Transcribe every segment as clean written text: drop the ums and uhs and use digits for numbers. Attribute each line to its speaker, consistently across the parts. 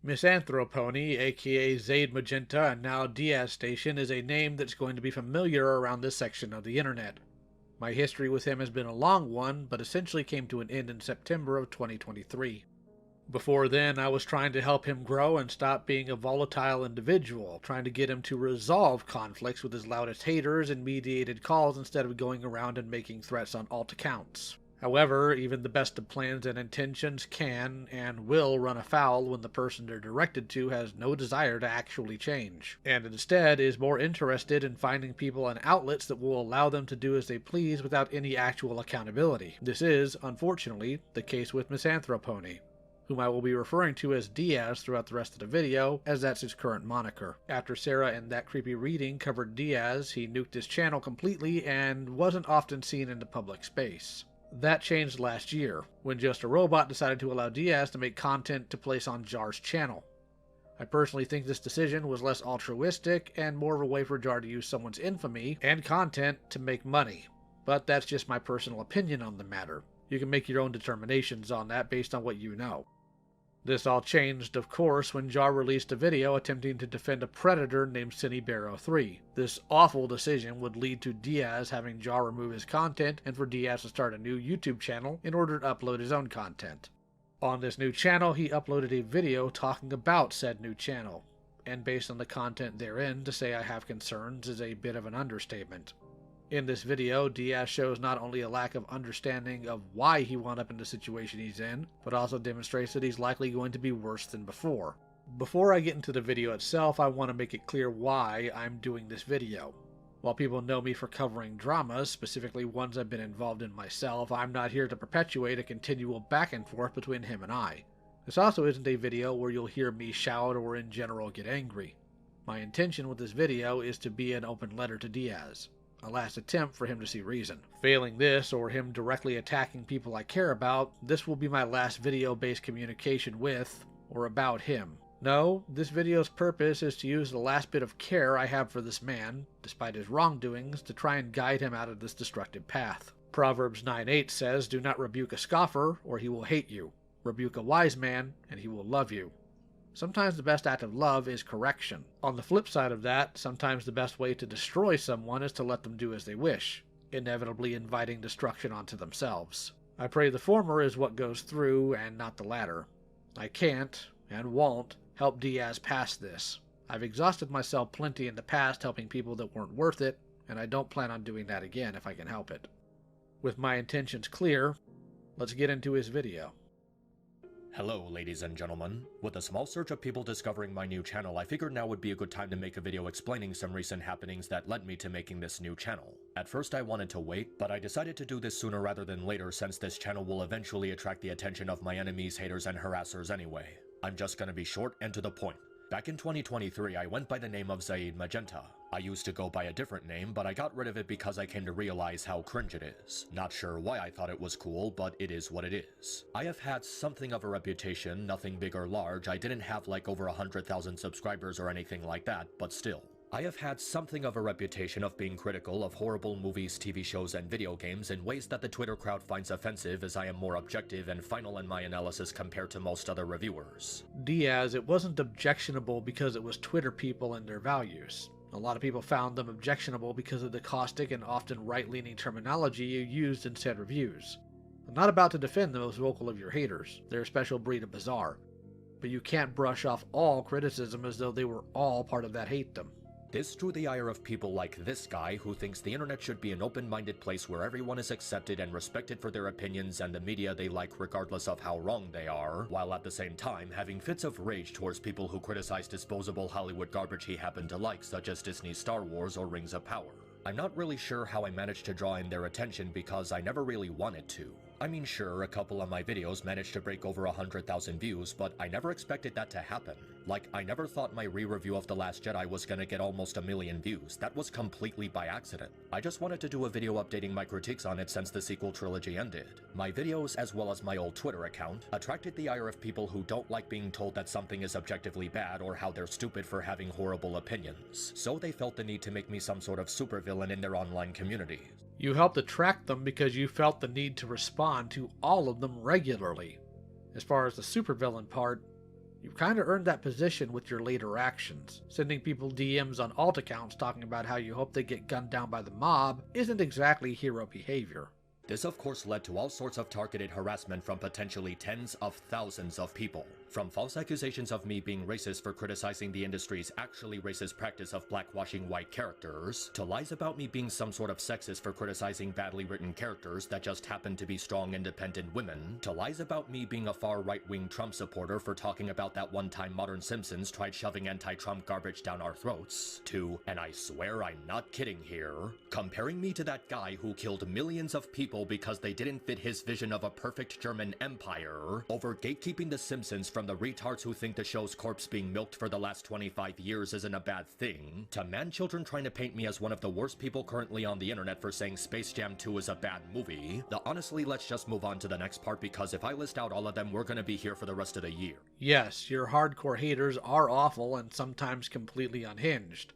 Speaker 1: Misanthropony, aka Zaid Magenta and now Diaz Station, is a name that's going to be familiar around this section of the internet. My history with him has been a long one, but essentially came to an end in September of 2023. Before then, I was trying to help him grow and stop being a volatile individual, trying to get him to resolve conflicts with his loudest haters and mediated calls instead of going around and making threats on alt accounts. However, even the best of plans and intentions can and will run afoul when the person they're directed to has no desire to actually change, and instead is more interested in finding people and outlets that will allow them to do as they please without any actual accountability. This is, unfortunately, the case with Misanthropony, whom I will be referring to as Diaz throughout the rest of the video, as that's his current moniker. After Sarah and That Creepy Reading covered Diaz, he nuked his channel completely and wasn't often seen in the public space. That changed last year, when Just a Robot decided to allow Diaz to make content to place on Jar's channel. I personally think this decision was less altruistic and more of a way for Jar to use someone's infamy and content to make money, but that's just my personal opinion on the matter. You can make your own determinations on that based on what you know. This all changed, of course, when Jar released a video attempting to defend a predator named Cinebaro3. This awful decision would lead to Diaz having Jar remove his content and for Diaz to start a new YouTube channel in order to upload his own content. On this new channel, he uploaded a video talking about said new channel, and based on the content therein, to say I have concerns is a bit of an understatement. In this video, Diaz shows not only a lack of understanding of why he wound up in the situation he's in, but also demonstrates that he's likely going to be worse than before. Before I get into the video itself, I want to make it clear why I'm doing this video. While people know me for covering dramas, specifically ones I've been involved in myself, I'm not here to perpetuate a continual back and forth between him and I. This also isn't a video where you'll hear me shout or in general get angry. My intention with this video is to be an open letter to Diaz. A last attempt for him to see reason. Failing this, or him directly attacking people I care about, this will be my last video-based communication with, or about him. No, this video's purpose is to use the last bit of care I have for this man, despite his wrongdoings, to try and guide him out of this destructive path. Proverbs 9:8 says, "Do not rebuke a scoffer, or he will hate you. Rebuke a wise man, and he will love you." Sometimes the best act of love is correction. On the flip side of that, sometimes the best way to destroy someone is to let them do as they wish, inevitably inviting destruction onto themselves. I pray the former is what goes through, and not the latter. I can't, and won't, help Diaz past this. I've exhausted myself plenty in the past helping people that weren't worth it, and I don't plan on doing that again if I can help it. With my intentions clear, let's get into his video.
Speaker 2: Hello, ladies and gentlemen. With a small surge of people discovering my new channel, I figured now would be a good time to make a video explaining some recent happenings that led me to making this new channel. At first I wanted to wait, but I decided to do this sooner rather than later since this channel will eventually attract the attention of my enemies, haters, and harassers anyway. I'm just gonna be short and to the point. Back in 2023, I went by the name of Zaid Magenta. I used to go by a different name, but I got rid of it because I came to realize how cringe it is. Not sure why I thought it was cool, but it is what it is. I have had something of a reputation, nothing big or large. I didn't have like over 100,000 subscribers or anything like that, but still. I have had something of a reputation of being critical of horrible movies, TV shows, and video games in ways that the Twitter crowd finds offensive, as I am more objective and final in my analysis compared to most other reviewers.
Speaker 1: Diaz, it wasn't objectionable because it was Twitter people and their values. A lot of people found them objectionable because of the caustic and often right-leaning terminology you used in said reviews. I'm not about to defend the most vocal of your haters. They're a special breed of bizarre. But you can't brush off all criticism as though they were all part of that hatedom.
Speaker 2: This drew the ire of people like this guy who thinks the internet should be an open-minded place where everyone is accepted and respected for their opinions and the media they like regardless of how wrong they are, while at the same time having fits of rage towards people who criticize disposable Hollywood garbage he happened to like, such as Disney's Star Wars or Rings of Power. I'm not really sure how I managed to draw in their attention because I never really wanted to. I mean, sure, a couple of my videos managed to break over 100,000 views, but I never expected that to happen. Like, I never thought my re-review of The Last Jedi was gonna get almost 1 million views. That was completely by accident. I just wanted to do a video updating my critiques on it since the sequel trilogy ended. My videos, as well as my old Twitter account, attracted the ire of people who don't like being told that something is objectively bad or how they're stupid for having horrible opinions. So they felt the need to make me some sort of supervillain in their online community.
Speaker 1: You helped attract them because you felt the need to respond to all of them regularly. As far as the supervillain part, You've kinda earned that position with your later actions. Sending people DMs on alt accounts talking about how you hope they get gunned down by the mob isn't exactly hero behavior.
Speaker 2: This of course led to all sorts of targeted harassment from potentially tens of thousands of people. From false accusations of me being racist for criticizing the industry's actually racist practice of blackwashing white characters, to lies about me being some sort of sexist for criticizing badly written characters that just happen to be strong independent women, to lies about me being a far right-wing Trump supporter for talking about that one time Modern Simpsons tried shoving anti-Trump garbage down our throats, to, and I swear I'm not kidding here, comparing me to that guy who killed millions of people because they didn't fit his vision of a perfect German empire, over gatekeeping The Simpsons from the retards who think the show's corpse being milked for the last 25 years isn't a bad thing, to man-children trying to paint me as one of the worst people currently on the internet for saying Space Jam 2 is a bad movie. Honestly, let's just move on to the next part because if I list out all of them, we're gonna be here for the rest of the year.
Speaker 1: Yes, your hardcore haters are awful and sometimes completely unhinged.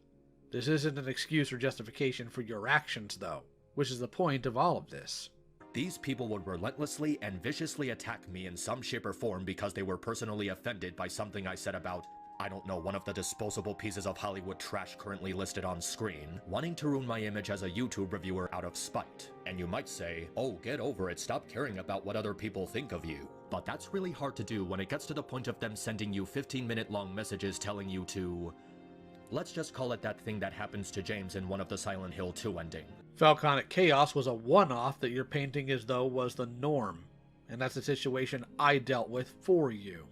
Speaker 1: This isn't an excuse or justification for your actions, though, which is the point of all of this.
Speaker 2: These people would relentlessly and viciously attack me in some shape or form because they were personally offended by something I said about, I don't know, one of the disposable pieces of Hollywood trash currently listed on screen, wanting to ruin my image as a YouTube reviewer out of spite. And you might say, oh, get over it, stop caring about what other people think of you. But that's really hard to do when it gets to the point of them sending you 15-minute long messages telling you to... let's just call it that thing that happens to James in one of the Silent Hill 2 ending.
Speaker 1: Falconic Chaos was a one-off that you're painting as though was the norm, and that's the situation I dealt with for you.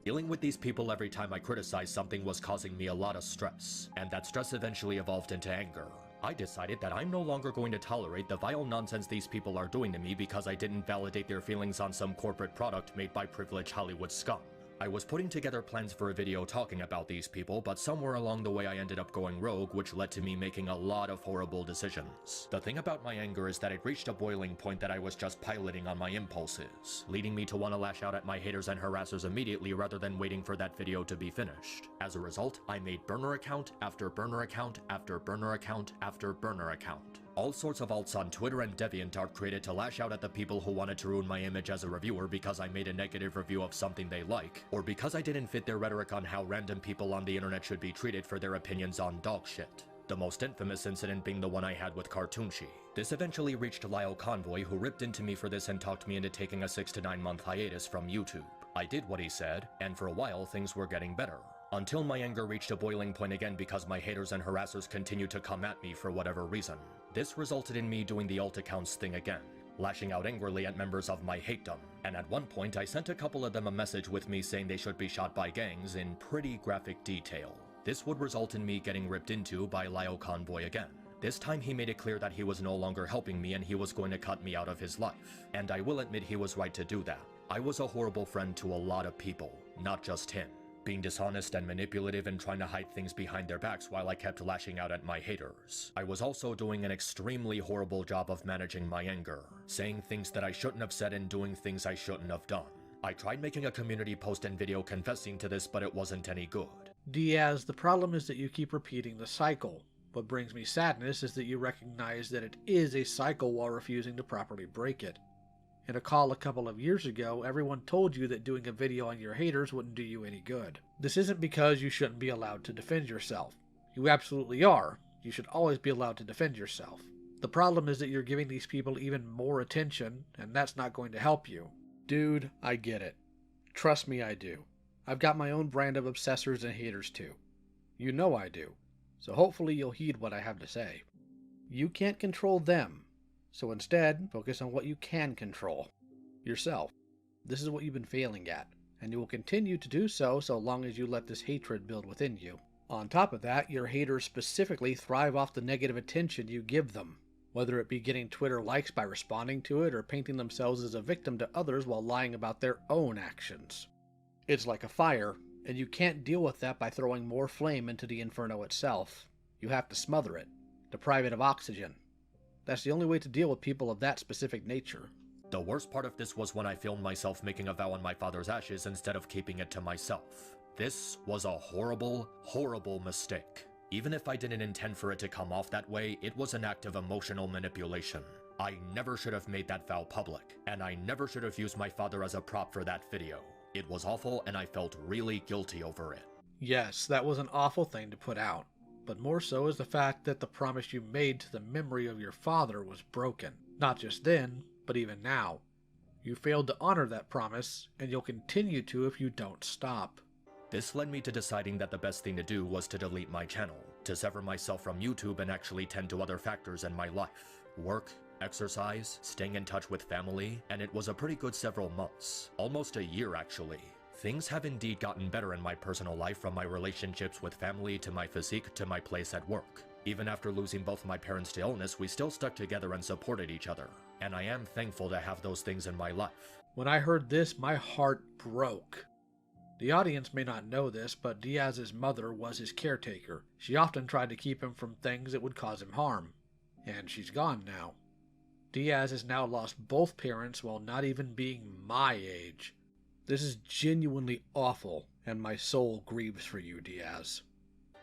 Speaker 2: Dealing with these people every time I criticized something was causing me a lot of stress, and that stress eventually evolved into anger. I decided that I'm no longer going to tolerate the vile nonsense these people are doing to me because I didn't validate their feelings on some corporate product made by privileged Hollywood scum. I was putting together plans for a video talking about these people, but somewhere along the way I ended up going rogue, which led to me making a lot of horrible decisions. The thing about my anger is that it reached a boiling point that I was just piloting on my impulses, leading me to want to lash out at my haters and harassers immediately rather than waiting for that video to be finished. As a result, I made burner account after burner account after burner account after burner account. All sorts of alts on Twitter and DeviantArt created to lash out at the people who wanted to ruin my image as a reviewer because I made a negative review of something they like, or because I didn't fit their rhetoric on how random people on the internet should be treated for their opinions on dog shit. The most infamous incident being the one I had with Cartoonshi. This eventually reached Lyle Convoy, who ripped into me for this and talked me into taking a 6 to 9 month hiatus from YouTube. I did what he said, and for a while things were getting better. Until my anger reached a boiling point again because my haters and harassers continued to come at me for whatever reason. This resulted in me doing the alt accounts thing again, lashing out angrily at members of my hatedom, and at one point I sent a couple of them a message with me saying they should be shot by gangs in pretty graphic detail. This would result in me getting ripped into by Lyle Convoy again. This time he made it clear that he was no longer helping me and he was going to cut me out of his life, and I will admit he was right to do that. I was a horrible friend to a lot of people, not just him. Being dishonest and manipulative and trying to hide things behind their backs while I kept lashing out at my haters. I was also doing an extremely horrible job of managing my anger, saying things that I shouldn't have said and doing things I shouldn't have done. I tried making a community post and video confessing to this, but it wasn't any good.
Speaker 1: Diaz, the problem is that you keep repeating the cycle. What brings me sadness is that you recognize that it is a cycle while refusing to properly break it. In a call a couple of years ago, everyone told you that doing a video on your haters wouldn't do you any good. This isn't because you shouldn't be allowed to defend yourself. You absolutely are. You should always be allowed to defend yourself. The problem is that you're giving these people even more attention, and that's not going to help you. Dude, I get it. Trust me, I do. I've got my own brand of obsessors and haters too. You know I do. So hopefully you'll heed what I have to say. You can't control them. So instead, focus on what you can control. Yourself. This is what you've been failing at, and you will continue to do so long as you let this hatred build within you. On top of that, your haters specifically thrive off the negative attention you give them, whether it be getting Twitter likes by responding to it or painting themselves as a victim to others while lying about their own actions. It's like a fire, and you can't deal with that by throwing more flame into the inferno itself. You have to smother it, deprive it of oxygen. That's the only way to deal with people of that specific nature.
Speaker 2: The worst part of this was when I filmed myself making a vow on my father's ashes instead of keeping it to myself. This was a horrible, horrible mistake. Even if I didn't intend for it to come off that way, it was an act of emotional manipulation. I never should have made that vow public, and I never should have used my father as a prop for that video. It was awful and I felt really guilty over it.
Speaker 1: Yes, that was an awful thing to put out, but more so is the fact that the promise you made to the memory of your father was broken. Not just then, but even now. You failed to honor that promise, and you'll continue to if you don't stop.
Speaker 2: This led me to deciding that the best thing to do was to delete my channel, to sever myself from YouTube and actually tend to other factors in my life. Work, exercise, staying in touch with family, and it was a pretty good several months. Almost a year, actually. Things have indeed gotten better in my personal life, from my relationships with family to my physique to my place at work. Even after losing both my parents to illness, we still stuck together and supported each other. And I am thankful to have those things in my life.
Speaker 1: When I heard this, my heart broke. The audience may not know this, but Diaz's mother was his caretaker. She often tried to keep him from things that would cause him harm. And she's gone now. Diaz has now lost both parents while not even being my age. This is genuinely awful, and my soul grieves for you, Diaz.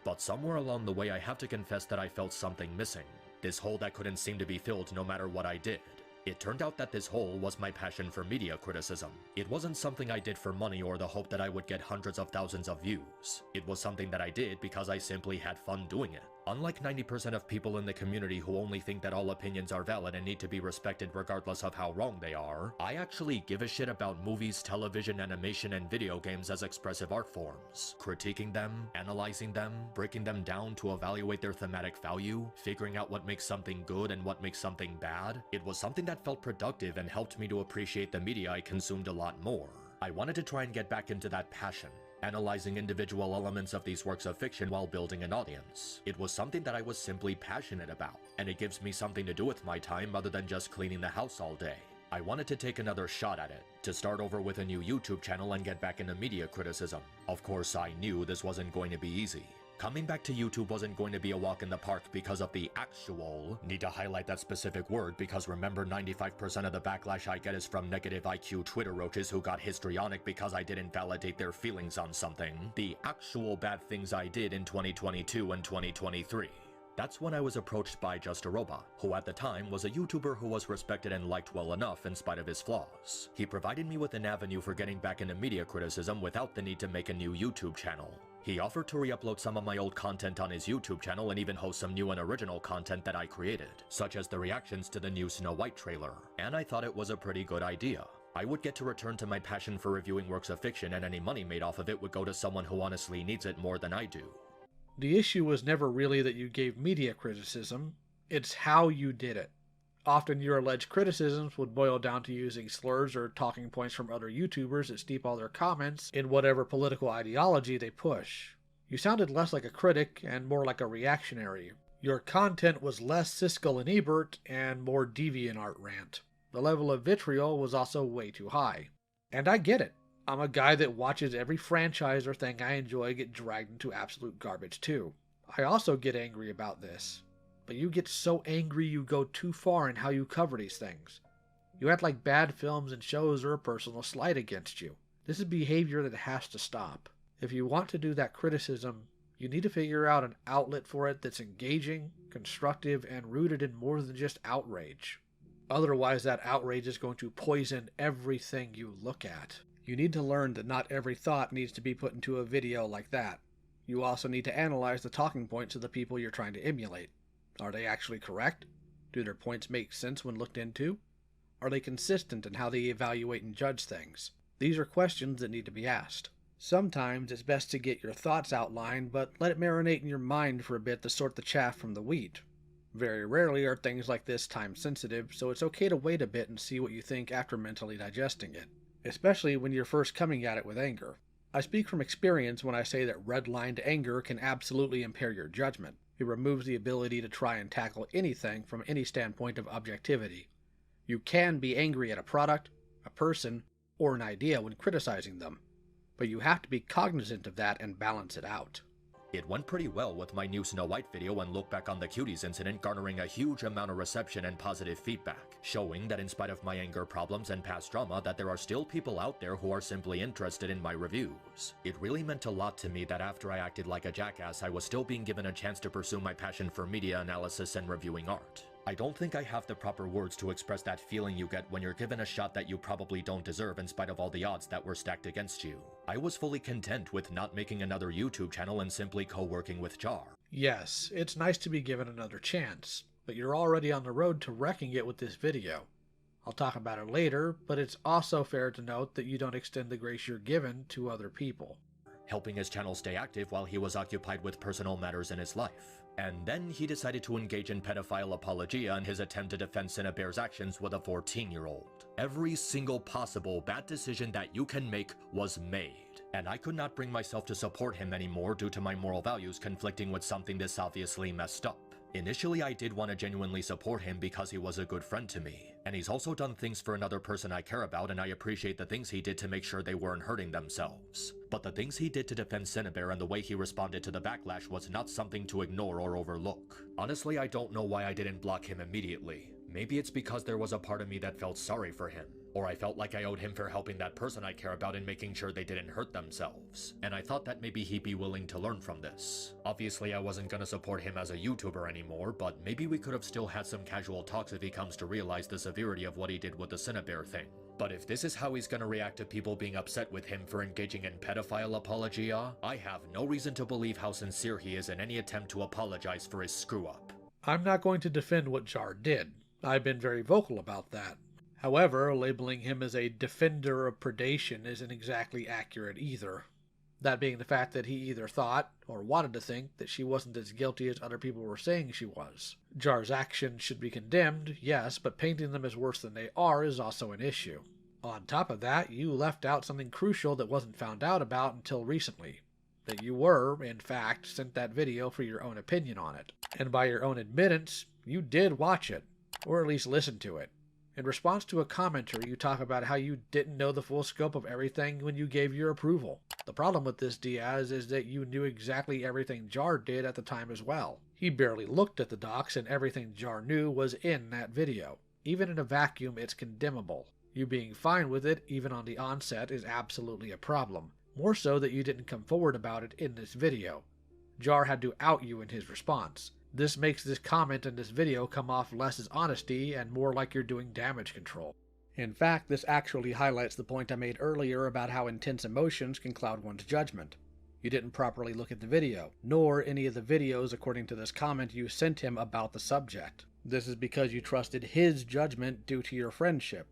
Speaker 2: But somewhere along the way I have to confess that I felt something missing. This hole that couldn't seem to be filled no matter what I did. It turned out that this hole was my passion for media criticism. It wasn't something I did for money or the hope that I would get hundreds of thousands of views. It was something that I did because I simply had fun doing it. Unlike 90% of people in the community who only think that all opinions are valid and need to be respected regardless of how wrong they are, I actually give a shit about movies, television, animation, and video games as expressive art forms. Critiquing them, analyzing them, breaking them down to evaluate their thematic value, figuring out what makes something good and what makes something bad. It was something that felt productive and helped me to appreciate the media I consumed a lot more. I wanted to try and get back into that passion, analyzing individual elements of these works of fiction while building an audience. It was something that I was simply passionate about, and it gives me something to do with my time other than just cleaning the house all day. I wanted to take another shot at it, to start over with a new YouTube channel and get back into media criticism. Of course, I knew this wasn't going to be easy. Coming back to YouTube wasn't going to be a walk in the park because of the actual, need to highlight that specific word because remember 95% of the backlash I get is from negative IQ Twitter roaches who got histrionic because I didn't validate their feelings on something. The actual bad things I did in 2022 and 2023. That's when I was approached by Just a Robot, who at the time was a YouTuber who was respected and liked well enough in spite of his flaws. He provided me with an avenue for getting back into media criticism without the need to make a new YouTube channel. He offered to re-upload some of my old content on his YouTube channel and even host some new and original content that I created, such as the reactions to the new Snow White trailer, and I thought it was a pretty good idea. I would get to return to my passion for reviewing works of fiction, and any money made off of it would go to someone who honestly needs it more than I do.
Speaker 1: The issue was never really that you gave media criticism, it's how you did it. Often your alleged criticisms would boil down to using slurs or talking points from other YouTubers that steep all their comments in whatever political ideology they push. You sounded less like a critic and more like a reactionary. Your content was less Siskel and Ebert and more DeviantArt rant. The level of vitriol was also way too high. And I get it. I'm a guy that watches every franchise or thing I enjoy get dragged into absolute garbage too. I also get angry about this. But you get so angry you go too far in how you cover these things. You act like bad films and shows are a personal slight against you. This is behavior that has to stop. If you want to do that criticism, you need to figure out an outlet for it that's engaging, constructive, and rooted in more than just outrage. Otherwise, that outrage is going to poison everything you look at. You need to learn that not every thought needs to be put into a video like that. You also need to analyze the talking points of the people you're trying to emulate. Are they actually correct? Do their points make sense when looked into? Are they consistent in how they evaluate and judge things? These are questions that need to be asked. Sometimes it's best to get your thoughts outlined, but let it marinate in your mind for a bit to sort the chaff from the wheat. Very rarely are things like this time sensitive, so it's okay to wait a bit and see what you think after mentally digesting it, especially when you're first coming at it with anger. I speak from experience when I say that red-lined anger can absolutely impair your judgment. It removes the ability to try and tackle anything from any standpoint of objectivity. You can be angry at a product, a person, or an idea when criticizing them, but you have to be cognizant of that and balance it out.
Speaker 2: It went pretty well with my new Snow White video and look back on the cuties incident garnering a huge amount of reception and positive feedback, showing that in spite of my anger problems and past drama that there are still people out there who are simply interested in my reviews. It really meant a lot to me that after I acted like a jackass I was still being given a chance to pursue my passion for media analysis and reviewing art. I don't think I have the proper words to express that feeling you get when you're given a shot that you probably don't deserve in spite of all the odds that were stacked against you. I was fully content with not making another YouTube channel and simply co-working with Jar.
Speaker 1: Yes, it's nice to be given another chance, but you're already on the road to wrecking it with this video. I'll talk about it later, but it's also fair to note that you don't extend the grace you're given to other people.
Speaker 2: Helping his channel stay active while he was occupied with personal matters in his life. And then he decided to engage in pedophile apologia in his attempt to defend Cinnabear's actions with a 14-year-old. Every single possible bad decision that you can make was made, and I could not bring myself to support him anymore due to my moral values conflicting with something this obviously messed up. Initially, I did want to genuinely support him because he was a good friend to me, and he's also done things for another person I care about, and I appreciate the things he did to make sure they weren't hurting themselves. But the things he did to defend Cinnabear and the way he responded to the backlash was not something to ignore or overlook. Honestly, I don't know why I didn't block him immediately. Maybe it's because there was a part of me that felt sorry for him, or I felt like I owed him for helping that person I care about and making sure they didn't hurt themselves, and I thought that maybe he'd be willing to learn from this. Obviously, I wasn't gonna support him as a YouTuber anymore, but maybe we could have still had some casual talks if he comes to realize the severity of what he did with the Cinnabear thing. But if this is how he's gonna react to people being upset with him for engaging in pedophile apologia, I have no reason to believe how sincere he is in any attempt to apologize for his screw-up.
Speaker 1: I'm not going to defend what Jar did. I've been very vocal about that. However, labeling him as a defender of predation isn't exactly accurate either. That being the fact that he either thought, or wanted to think, that she wasn't as guilty as other people were saying she was. Jar's actions should be condemned, yes, but painting them as worse than they are is also an issue. On top of that, you left out something crucial that wasn't found out about until recently. That you were, in fact, sent that video for your own opinion on it. And by your own admittance, you did watch it, or at least listen to it. In response to a commenter, you talk about how you didn't know the full scope of everything when you gave your approval. The problem with this, Diaz, is that you knew exactly everything Jar did at the time as well. He barely looked at the docs, and everything Jar knew was in that video. Even in a vacuum, it's condemnable. You being fine with it, even on the onset, is absolutely a problem. More so that you didn't come forward about it in this video. Jar had to out you in his response. This makes this comment in this video come off less as honesty and more like you're doing damage control. In fact, this actually highlights the point I made earlier about how intense emotions can cloud one's judgment. You didn't properly look at the video, nor any of the videos according to this comment you sent him about the subject. This is because you trusted his judgment due to your friendship.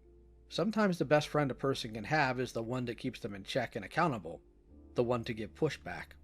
Speaker 1: Sometimes the best friend a person can have is the one that keeps them in check and accountable, the one to give pushback.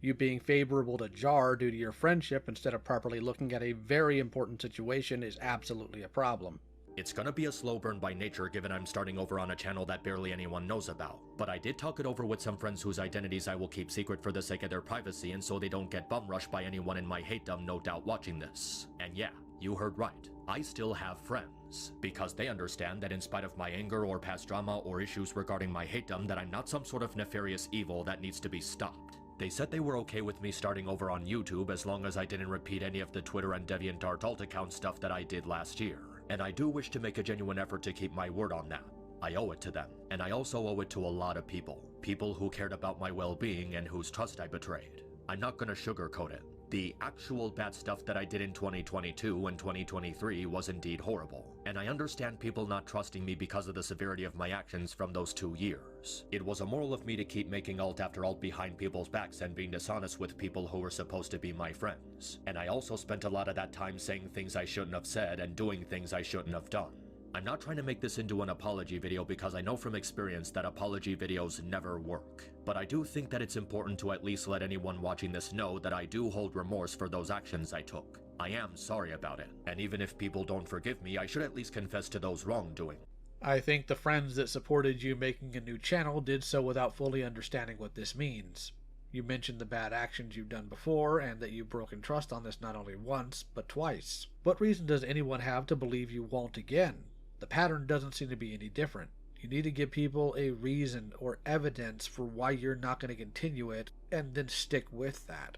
Speaker 1: You being favorable to Jar due to your friendship instead of properly looking at a very important situation is absolutely a problem.
Speaker 2: It's gonna be a slow burn by nature given I'm starting over on a channel that barely anyone knows about, but I did talk it over with some friends whose identities I will keep secret for the sake of their privacy and so they don't get bum rushed by anyone in my hatedom no doubt watching this. And yeah, you heard right. I still have friends, because they understand that in spite of my anger or past drama or issues regarding my hatedom that I'm not some sort of nefarious evil that needs to be stopped. They said they were okay with me starting over on YouTube as long as I didn't repeat any of the Twitter and DeviantArt alt account stuff that I did last year. And I do wish to make a genuine effort to keep my word on that. I owe it to them, and I also owe it to a lot of people. People who cared about my well-being and whose trust I betrayed. I'm not gonna sugarcoat it. The actual bad stuff that I did in 2022 and 2023 was indeed horrible, and I understand people not trusting me because of the severity of my actions from those 2 years. It was immoral of me to keep making alt after alt behind people's backs and being dishonest with people who were supposed to be my friends. And I also spent a lot of that time saying things I shouldn't have said and doing things I shouldn't have done. I'm not trying to make this into an apology video because I know from experience that apology videos never work. But I do think that it's important to at least let anyone watching this know that I do hold remorse for those actions I took. I am sorry about it, and even if people don't forgive me, I should at least confess to those wrongdoing.
Speaker 1: I think the friends that supported you making a new channel did so without fully understanding what this means. You mentioned the bad actions you've done before, and that you've broken trust on this not only once, but twice. What reason does anyone have to believe you won't again? The pattern doesn't seem to be any different. You need to give people a reason or evidence for why you're not going to continue it, and then stick with that.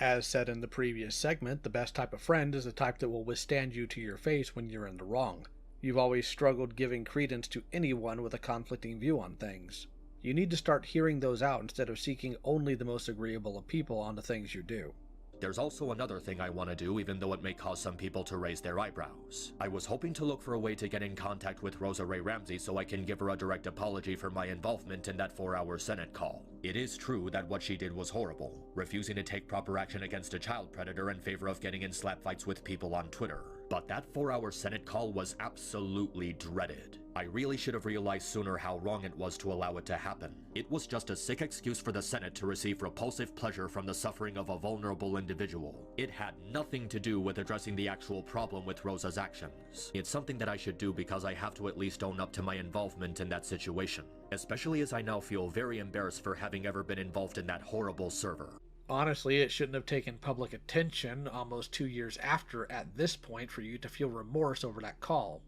Speaker 1: As said in the previous segment, the best type of friend is the type that will withstand you to your face when you're in the wrong. You've always struggled giving credence to anyone with a conflicting view on things. You need to start hearing those out instead of seeking only the most agreeable of people on the things you do.
Speaker 2: There's also another thing I want to do, even though it may cause some people to raise their eyebrows. I was hoping to look for a way to get in contact with Rosa Ray Ramsey so I can give her a direct apology for my involvement in that 4-hour Senate call. It is true that what she did was horrible, refusing to take proper action against a child predator in favor of getting in slap fights with people on Twitter. But that 4-hour Senate call was absolutely dreaded. I really should have realized sooner how wrong it was to allow it to happen. It was just a sick excuse for the Senate to receive repulsive pleasure from the suffering of a vulnerable individual. It had nothing to do with addressing the actual problem with Rosa's actions. It's something that I should do because I have to at least own up to my involvement in that situation, especially as I now feel very embarrassed for having ever been involved in that horrible server.
Speaker 1: Honestly, it shouldn't have taken public attention almost 2 years after at this point for you to feel remorse over that call.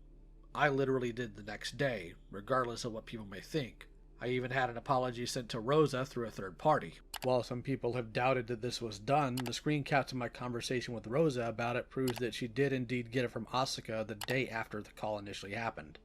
Speaker 1: I literally did the next day, regardless of what people may think. I even had an apology sent to Rosa through a third party. While some people have doubted that this was done, the screen caps of my conversation with Rosa about it proves that she did indeed get it from Asuka the day after the call initially happened.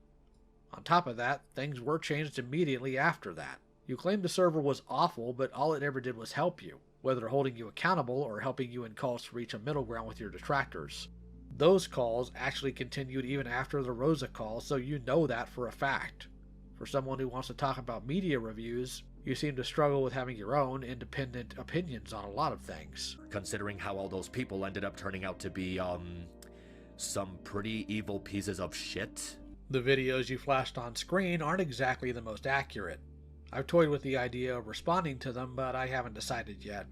Speaker 1: On top of that, things were changed immediately after that. You claimed the server was awful, but all it ever did was help you, whether holding you accountable or helping you in calls to reach a middle ground with your detractors. Those calls actually continued even after the Rosa call, so you know that for a fact. For someone who wants to talk about media reviews, you seem to struggle with having your own independent opinions on a lot of things.
Speaker 2: Considering how all those people ended up turning out to be, some pretty evil pieces of shit.
Speaker 1: The videos you flashed on screen aren't exactly the most accurate. I've toyed with the idea of responding to them, but I haven't decided yet.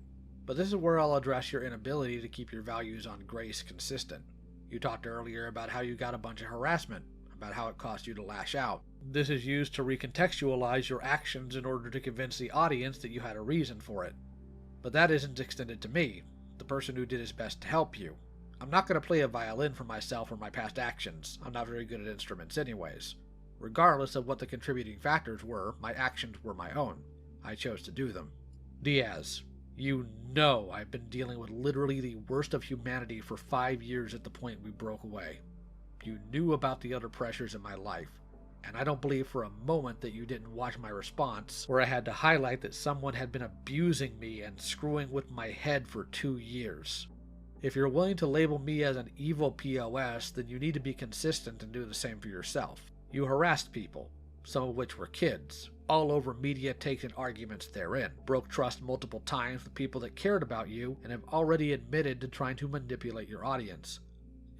Speaker 1: But this is where I'll address your inability to keep your values on grace consistent. You talked earlier about how you got a bunch of harassment, about how it cost you to lash out. This is used to recontextualize your actions in order to convince the audience that you had a reason for it. But that isn't extended to me, the person who did his best to help you. I'm not going to play a violin for myself or my past actions. I'm not very good at instruments anyways. Regardless of what the contributing factors were, my actions were my own. I chose to do them. Diaz, you know I've been dealing with literally the worst of humanity for 5 years at the point we broke away. You knew about the other pressures in my life, and I don't believe for a moment that you didn't watch my response, where I had to highlight that someone had been abusing me and screwing with my head for 2 years. If you're willing to label me as an evil POS, then you need to be consistent and do the same for yourself. You harassed people, some of which were kids, all over media takes and arguments therein, broke trust multiple times with people that cared about you, and have already admitted to trying to manipulate your audience.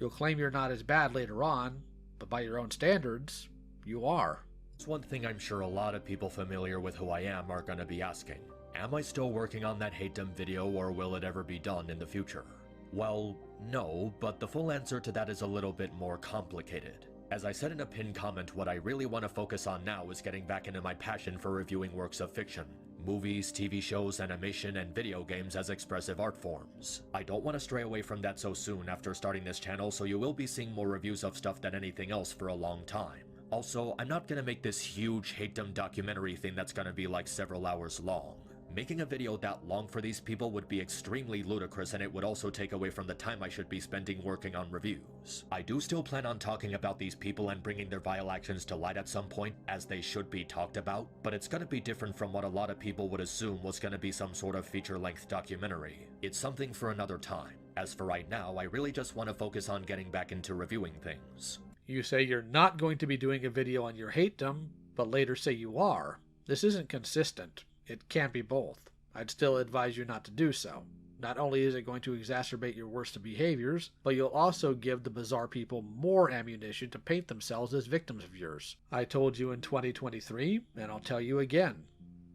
Speaker 1: You'll claim you're not as bad later on, but by your own standards, you are.
Speaker 2: It's one thing I'm sure a lot of people familiar with who I am are going to be asking. Am I still working on that hate-dump video, or will it ever be done in the future? Well, no, but the full answer to that is a little bit more complicated. As I said in a pinned comment, what I really want to focus on now is getting back into my passion for reviewing works of fiction. Movies, TV shows, animation, and video games as expressive art forms. I don't want to stray away from that so soon after starting this channel, so you will be seeing more reviews of stuff than anything else for a long time. Also, I'm not going to make this huge hate-dump documentary thing that's going to be like several hours long. Making a video that long for these people would be extremely ludicrous, and it would also take away from the time I should be spending working on reviews. I do still plan on talking about these people and bringing their vile actions to light at some point, as they should be talked about, but it's gonna be different from what a lot of people would assume was gonna be some sort of feature-length documentary. It's something for another time. As for right now, I really just want to focus on getting back into reviewing things.
Speaker 1: You say you're not going to be doing a video on your hate-dump, but later say you are. This isn't consistent. It can't be both. I'd still advise you not to do so. Not only is it going to exacerbate your worst behaviors, but you'll also give the bizarre people more ammunition to paint themselves as victims of yours. I told you in 2023, and I'll tell you again.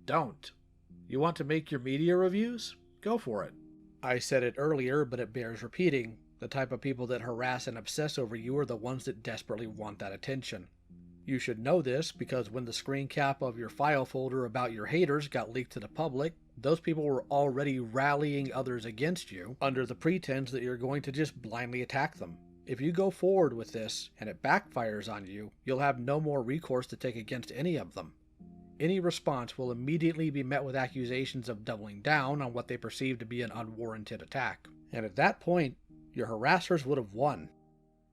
Speaker 1: Don't. You want to make your media reviews? Go for it. I said it earlier, but it bears repeating. The type of people that harass and obsess over you are the ones that desperately want that attention. You should know this because when the screen cap of your file folder about your haters got leaked to the public, those people were already rallying others against you under the pretense that you're going to just blindly attack them. If you go forward with this and it backfires on you, you'll have no more recourse to take against any of them. Any response will immediately be met with accusations of doubling down on what they perceive to be an unwarranted attack. And at that point, your harassers would have won.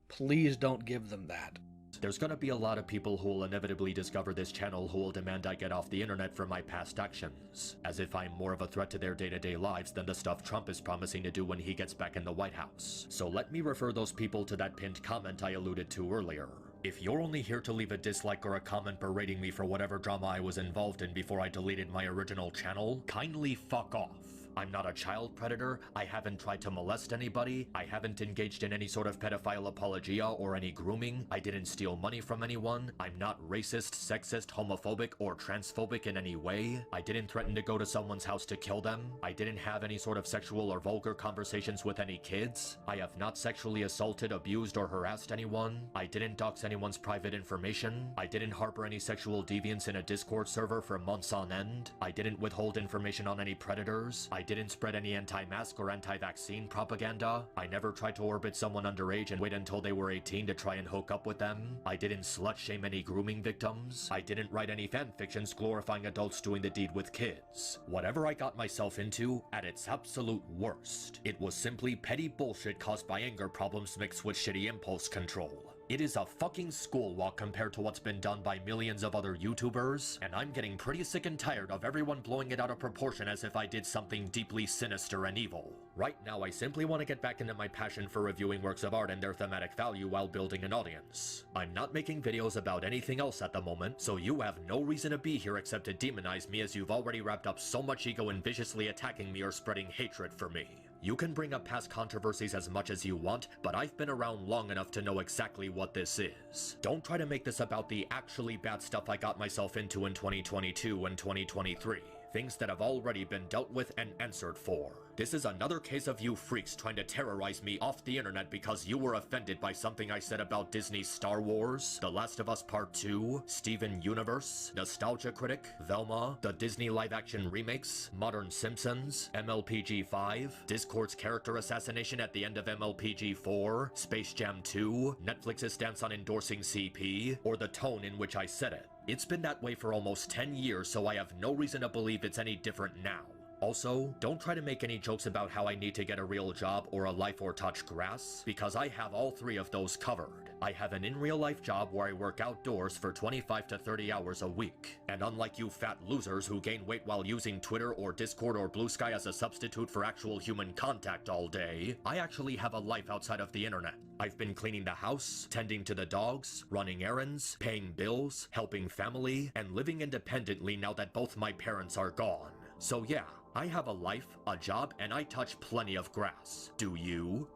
Speaker 1: Please don't give them that.
Speaker 2: There's gonna be a lot of people who will inevitably discover this channel who will demand I get off the internet for my past actions, as if I'm more of a threat to their day-to-day lives than the stuff Trump is promising to do when he gets back in the White House. So let me refer those people to that pinned comment I alluded to earlier. If you're only here to leave a dislike or a comment berating me for whatever drama I was involved in before I deleted my original channel, kindly fuck off. I'm not a child predator, I haven't tried to molest anybody, I haven't engaged in any sort of pedophile apologia or any grooming, I didn't steal money from anyone, I'm not racist, sexist, homophobic, or transphobic in any way, I didn't threaten to go to someone's house to kill them, I didn't have any sort of sexual or vulgar conversations with any kids, I have not sexually assaulted, abused, or harassed anyone, I didn't dox anyone's private information, I didn't harbor any sexual deviance in a Discord server for months on end, I didn't withhold information on any predators, I didn't spread any anti-mask or anti-vaccine propaganda. I never tried to orbit someone underage and wait until they were 18 to try and hook up with them. I didn't slut-shame any grooming victims. I didn't write any fanfictions glorifying adults doing the deed with kids. Whatever I got myself into, at its absolute worst, it was simply petty bullshit caused by anger problems mixed with shitty impulse control. It is a fucking school walk compared to what's been done by millions of other YouTubers, and I'm getting pretty sick and tired of everyone blowing it out of proportion as if I did something deeply sinister and evil. Right now, I simply want to get back into my passion for reviewing works of art and their thematic value while building an audience. I'm not making videos about anything else at the moment, so you have no reason to be here except to demonize me as you've already wrapped up so much ego in viciously attacking me or spreading hatred for me. You can bring up past controversies as much as you want, but I've been around long enough to know exactly what this is. Don't try to make this about the actually bad stuff I got myself into in 2022 and 2023. Things that have already been dealt with and answered for. This is another case of you freaks trying to terrorize me off the internet because you were offended by something I said about Disney's Star Wars, The Last of Us Part 2, Steven Universe, Nostalgia Critic, Velma, the Disney live-action remakes, Modern Simpsons, MLPG 5, Discord's character assassination at the end of MLPG 4, Space Jam 2, Netflix's stance on endorsing CP, or the tone in which I said it. It's been that way for almost 10 years, so I have no reason to believe it's any different now. Also, don't try to make any jokes about how I need to get a real job or a life or touch grass, because I have all three of those covered. I have an in-real-life job where I work outdoors for 25 to 30 hours a week. And unlike you fat losers who gain weight while using Twitter or Discord or Blue Sky as a substitute for actual human contact all day, I actually have a life outside of the internet. I've been cleaning the house, tending to the dogs, running errands, paying bills, helping family, and living independently now that both my parents are gone. So yeah, I have a life, a job, and I touch plenty of grass. Do you?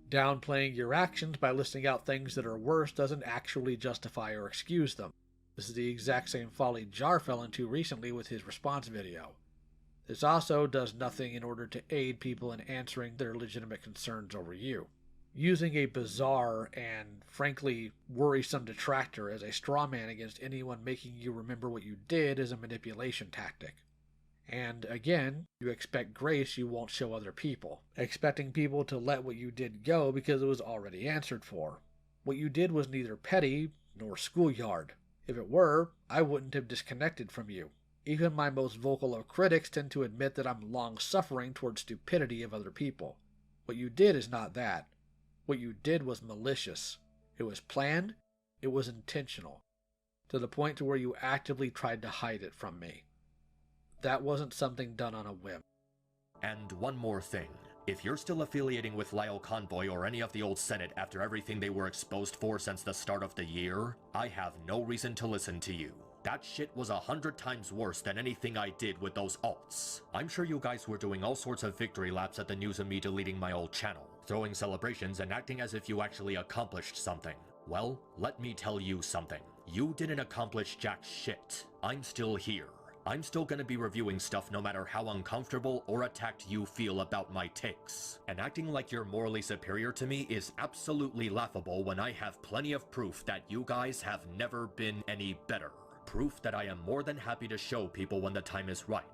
Speaker 1: Downplaying your actions by listing out things that are worse doesn't actually justify or excuse them. This is the exact same folly Jar fell into recently with his response video. This also does nothing in order to aid people in answering their legitimate concerns over you. Using a bizarre and, frankly, worrisome detractor as a straw man against anyone making you remember what you did is a manipulation tactic. And again, you expect grace you won't show other people, expecting people to let what you did go because it was already answered for. What you did was neither petty nor schoolyard. If it were, I wouldn't have disconnected from you. Even my most vocal of critics tend to admit that I'm long-suffering toward stupidity of other people. What you did is not that. What you did was malicious. It was planned, it was intentional, to the point to where you actively tried to hide it from me. That wasn't something done on a whim.
Speaker 2: And one more thing. If you're still affiliating with Lyle Convoy or any of the old Senate after everything they were exposed for since the start of the year, I have no reason to listen to you. That shit was 100 times worse than anything I did with those alts. I'm sure you guys were doing all sorts of victory laps at the news of me deleting my old channel, throwing celebrations and acting as if you actually accomplished something. Well, let me tell you something. You didn't accomplish jack shit. I'm still here. I'm still gonna be reviewing stuff no matter how uncomfortable or attacked you feel about my takes. And acting like you're morally superior to me is absolutely laughable when I have plenty of proof that you guys have never been any better. Proof that I am more than happy to show people when the time is right.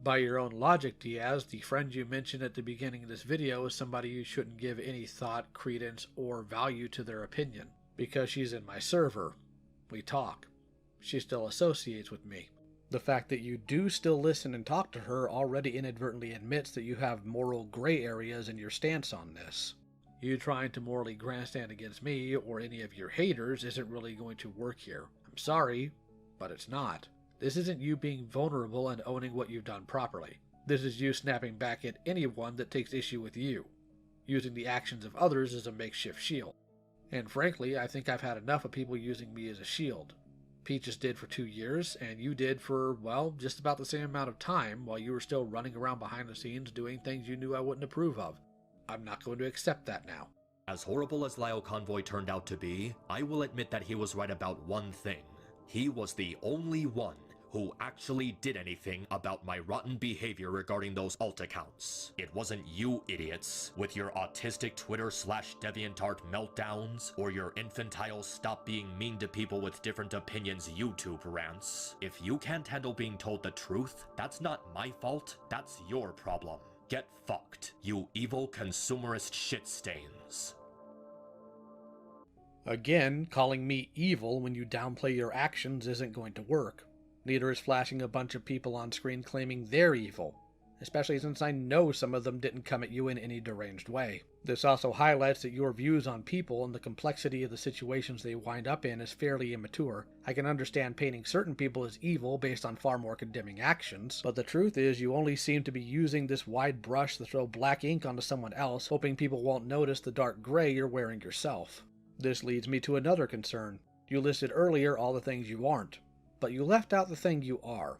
Speaker 1: By your own logic, Diaz, the friend you mentioned at the beginning of this video is somebody you shouldn't give any thought, credence, or value to their opinion. Because she's in my server. We talk. She still associates with me. The fact that you do still listen and talk to her already inadvertently admits that you have moral gray areas in your stance on this. You trying to morally grandstand against me or any of your haters isn't really going to work here. I'm sorry, but it's not. This isn't you being vulnerable and owning what you've done properly. This is you snapping back at anyone that takes issue with you, using the actions of others as a makeshift shield. And frankly, I think I've had enough of people using me as a shield. Peaches did for 2 years, and you did for, well, just about the same amount of time while you were still running around behind the scenes doing things you knew I wouldn't approve of. I'm not going to accept that now.
Speaker 2: As horrible as Lyle Convoy turned out to be, I will admit that he was right about one thing. He was the only one who actually did anything about my rotten behavior regarding those alt accounts. It wasn't you idiots, with your autistic Twitter/DeviantArt meltdowns, or your infantile stop being mean to people with different opinions YouTube rants. If you can't handle being told the truth, that's not my fault, that's your problem. Get fucked, you evil consumerist shit stains.
Speaker 1: Again, calling me evil when you downplay your actions isn't going to work. Neither is flashing a bunch of people on screen claiming they're evil, especially since I know some of them didn't come at you in any deranged way. This also highlights that your views on people and the complexity of the situations they wind up in is fairly immature. I can understand painting certain people as evil based on far more condemning actions, but the truth is you only seem to be using this wide brush to throw black ink onto someone else, hoping people won't notice the dark gray you're wearing yourself. This leads me to another concern. You listed earlier all the things you aren't, but you left out the thing you are,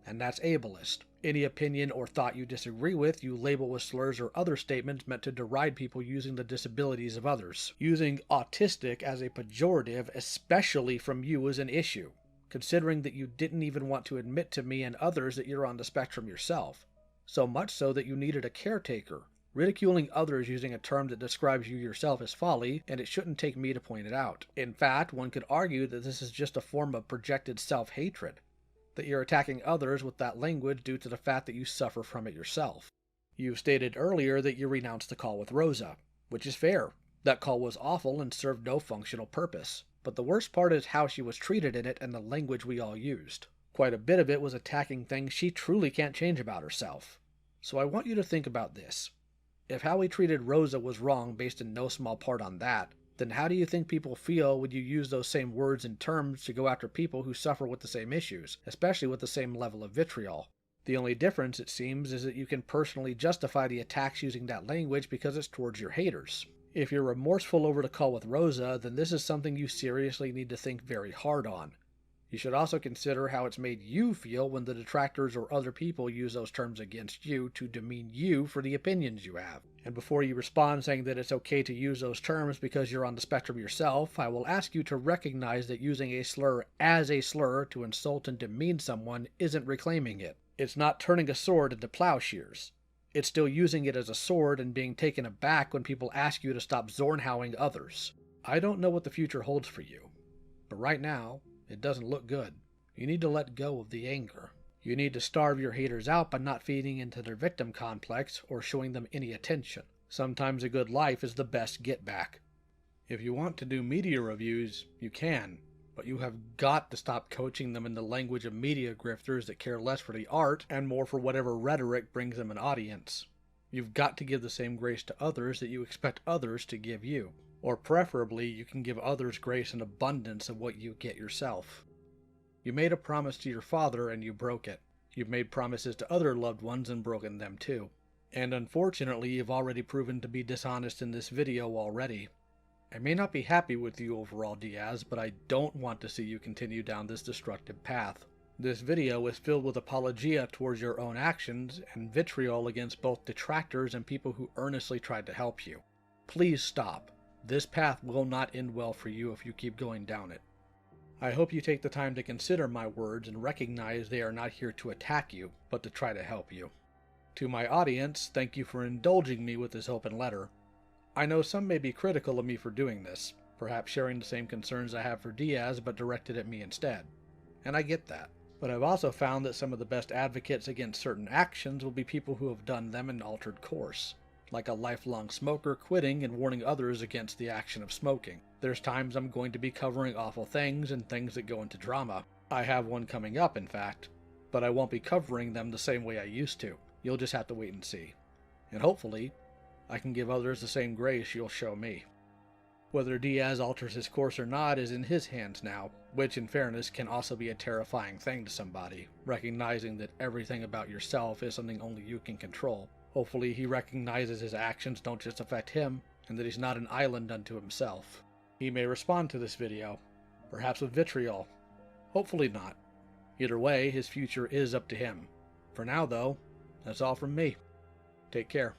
Speaker 1: and that's ableist. Any opinion or thought you disagree with, you label with slurs or other statements meant to deride people using the disabilities of others. Using autistic as a pejorative, especially from you, is an issue, considering that you didn't even want to admit to me and others that you're on the spectrum yourself. So much so that you needed a caretaker. Ridiculing others using a term that describes you yourself is folly, and it shouldn't take me to point it out. In fact, one could argue that this is just a form of projected self-hatred, that you're attacking others with that language due to the fact that you suffer from it yourself. You stated earlier that you renounced the call with Rosa, which is fair. That call was awful and served no functional purpose. But the worst part is how she was treated in it and the language we all used. Quite a bit of it was attacking things she truly can't change about herself. So I want you to think about this. If how we treated Rosa was wrong based in no small part on that, then how do you think people feel when you use those same words and terms to go after people who suffer with the same issues, especially with the same level of vitriol? The only difference, it seems, is that you can personally justify the attacks using that language because it's towards your haters. If you're remorseful over the call with Rosa, then this is something you seriously need to think very hard on. You should also consider how it's made you feel when the detractors or other people use those terms against you to demean you for the opinions you have. And before you respond saying that it's okay to use those terms because you're on the spectrum yourself, I will ask you to recognize that using a slur as a slur to insult and demean someone isn't reclaiming it. It's not turning a sword into plowshares. It's still using it as a sword and being taken aback when people ask you to stop zornhowing others. I don't know what the future holds for you, but right now, it doesn't look good. You need to let go of the anger. You need to starve your haters out by not feeding into their victim complex or showing them any attention. Sometimes a good life is the best get back. If you want to do media reviews, you can, but you have got to stop coaching them in the language of media grifters that care less for the art and more for whatever rhetoric brings them an audience. You've got to give the same grace to others that you expect others to give you. Or preferably, you can give others grace in abundance of what you get yourself. You made a promise to your father and you broke it. You've made promises to other loved ones and broken them too. And unfortunately, you've already proven to be dishonest in this video already. I may not be happy with you overall, Diaz, but I don't want to see you continue down this destructive path. This video is filled with apologia towards your own actions and vitriol against both detractors and people who earnestly tried to help you. Please stop. This path will not end well for you if you keep going down it. I hope you take the time to consider my words and recognize they are not here to attack you, but to try to help you. To my audience, thank you for indulging me with this open letter. I know some may be critical of me for doing this, perhaps sharing the same concerns I have for Diaz but directed at me instead. And I get that. But I've also found that some of the best advocates against certain actions will be people who have done them in altered course. Like a lifelong smoker quitting and warning others against the action of smoking. There's times I'm going to be covering awful things and things that go into drama. I have one coming up, in fact, but I won't be covering them the same way I used to. You'll just have to wait and see. And hopefully, I can give others the same grace you'll show me. Whether Diaz alters his course or not is in his hands now, which in fairness can also be a terrifying thing to somebody, recognizing that everything about yourself is something only you can control. Hopefully he recognizes his actions don't just affect him, and that he's not an island unto himself. He may respond to this video, perhaps with vitriol. Hopefully not. Either way, his future is up to him. For now, though, that's all from me. Take care.